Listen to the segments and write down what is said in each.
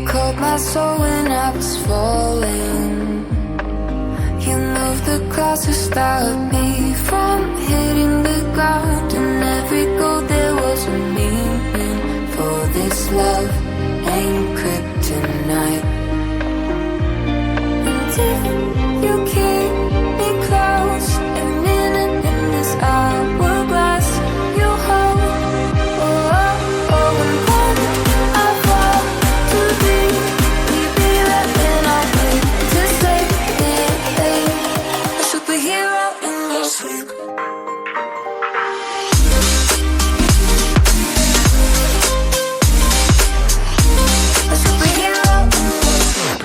caught my soul when I was falling. You moved the clouds to stop me from hitting the ground. And every goal there was a meaning. For this love ain't kryptonite. And if you keep me close, a minute in this hourglass you hold. Oh, oh, oh, and then I fall to deep. We be right when I wait to save me, a superhero in your sleep. A superhero in your sleep.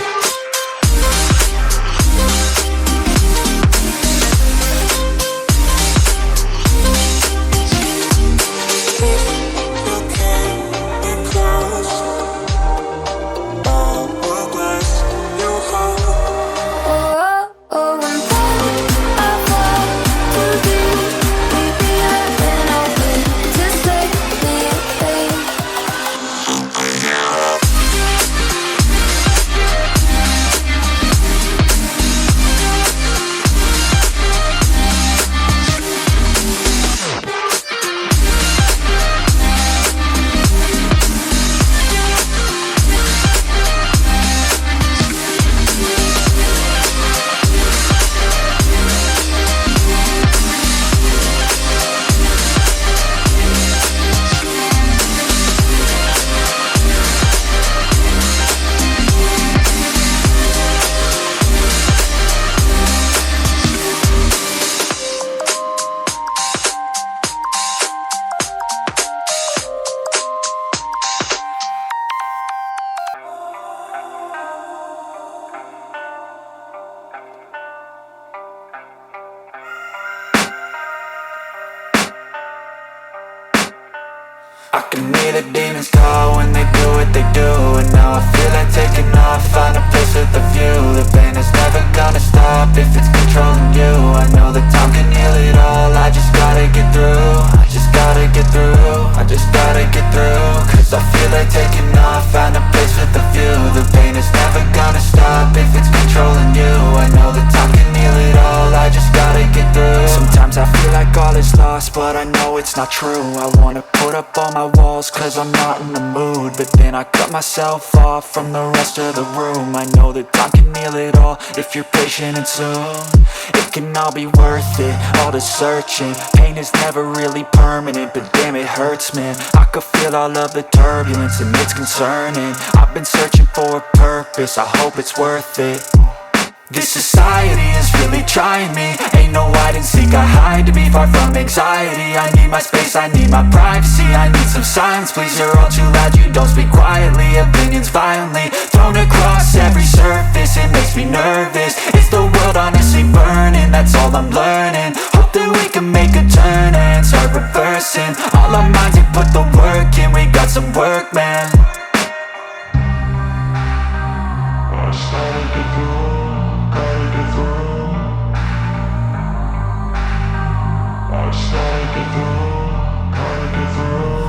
I can hear the demons call when they do what they do. And now I feel like taking off, find a place with a view. The pain is never gonna stop if it's controlling you. I know that time can heal it all, I just gotta get through. I just gotta get through, I just gotta get through. Cause I feel like taking off, find a place with a view. The pain is never gonna stop if it's controlling you. I know that time can heal it all, I just gotta get through. Sometimes I feel like all is lost, but I know it's not true. I wanna put up all my walls cause I'm not in the mood. But then I cut myself off from the rest of the room. I know that time can heal it all if you're patient and soon. It can all be worth it, all the searching. Pain is never really permanent, but damn it hurts, man. I could feel all of the turbulence and it's concerning. I've been searching for a purpose, I hope it's worth it. This society is really trying me. Ain't no hide and seek, I hide to be far from anxiety. I need my space, I need my privacy. I need some silence, please, you're all too loud. You don't speak quietly, opinions violently thrown across every surface. It makes me nervous, it's the world honestly burning. That's all I'm learning, hope that we can make a turn and start reversing. All our minds, we put the work in, we got some work, man.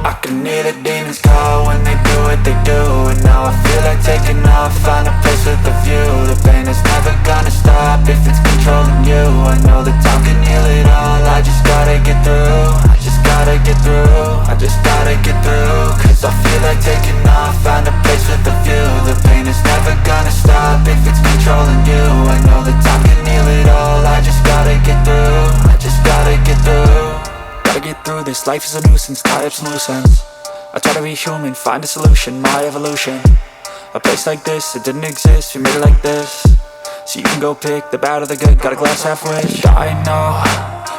I can hear the demons call when they do what they do. And now I feel like taking off, find a place with a view. The pain is never gonna stop if it's controlling you. I know that time can heal it all, I just gotta get through. I just gotta get through, I just gotta get through. Cause I feel like taking off, find a place with a view. The pain is never gonna stop if it's controlling you. I know that time can heal it all, I just gotta get through. I just gotta get through. Gotta get through this, life is a nuisance, tie up some loose ends. I try to be human, find a solution, my evolution. A place like this, it didn't exist, we made it like this. So you can go pick the bad or the good, got a glass halfway. I know,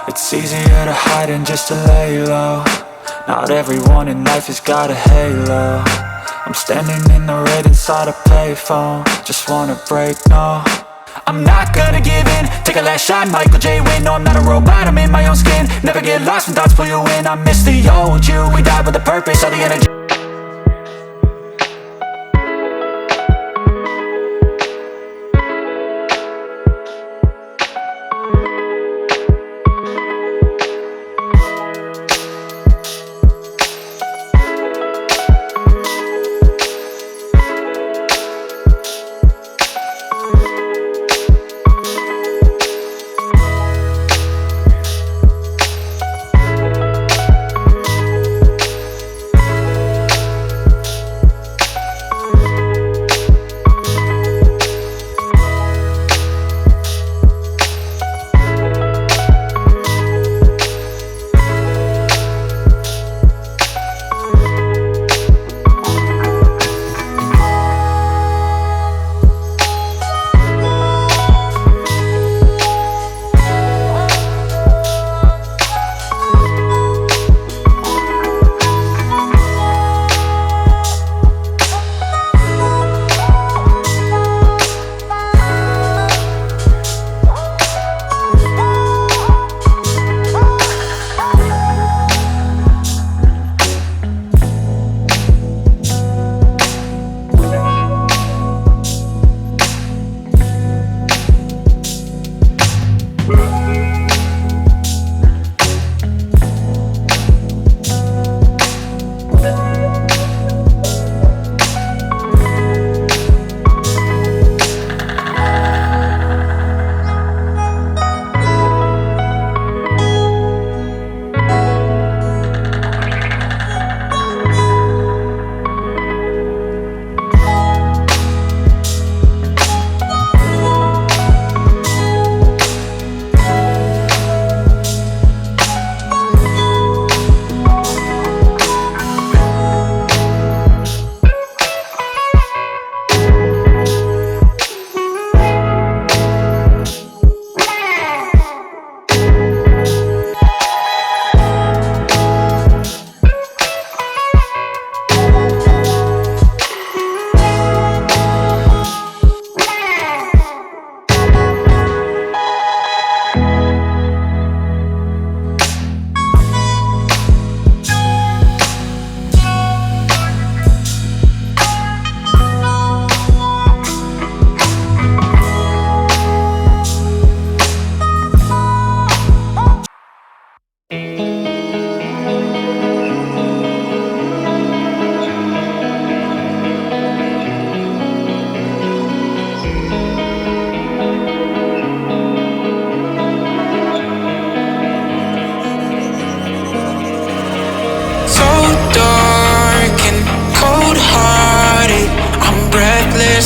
it's easier to hide than just to lay low. Not everyone in life has got a halo. I'm standing in the red inside a payphone, just wanna break, no. I'm not gonna give in, take a last shot, Michael J. Win. No, I'm not a robot, I'm in my own skin. Never get lost when thoughts pull you in. I miss the old you, we died with a purpose, all the energy.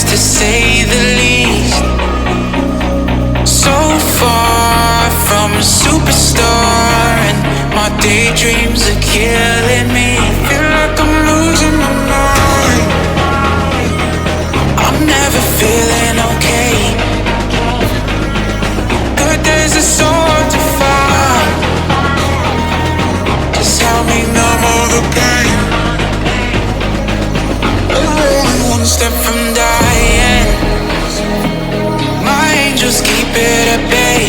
to say the least. So far from a superstar, and my daydreams are killing me. Feel like I'm losing my mind. I'm never feeling okay. Good days are so hard to find. Just help me numb all the pain. I'm only one step from dying. My angels keep it at bay.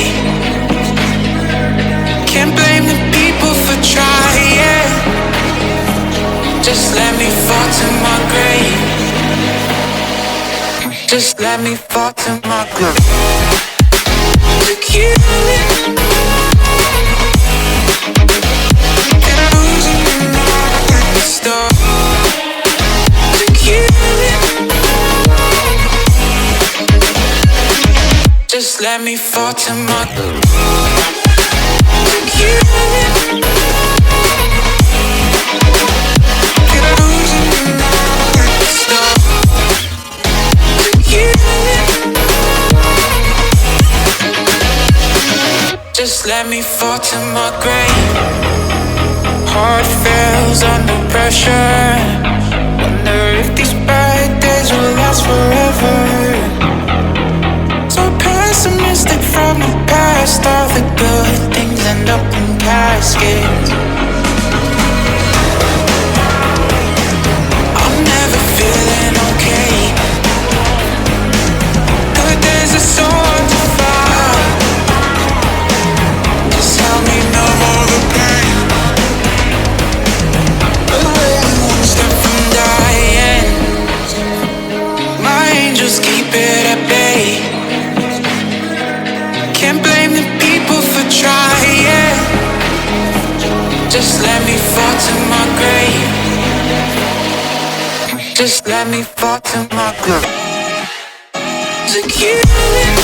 Can't blame the people for trying. Just let me fall to my grave. Just let me fall to my grave. To kill it. And I'm losing my mind at the start. To kill it. Just let me fall to my grave. To kill it. And I'm losing my mind at the start. To kill it. Just let me fall to my grave. Heart fails under pressure. Wonder if these bad days will last forever. So pessimistic from the past. All the good things end up in caskets. I'm never feeling okay. Good days are so hard to find. Just help me numb all the pain. I'm only one step from dying. My angels keep it at bay. Can't blame the people for trying. Just let me fall to my grave. Just let me fall to my grave. To kill it.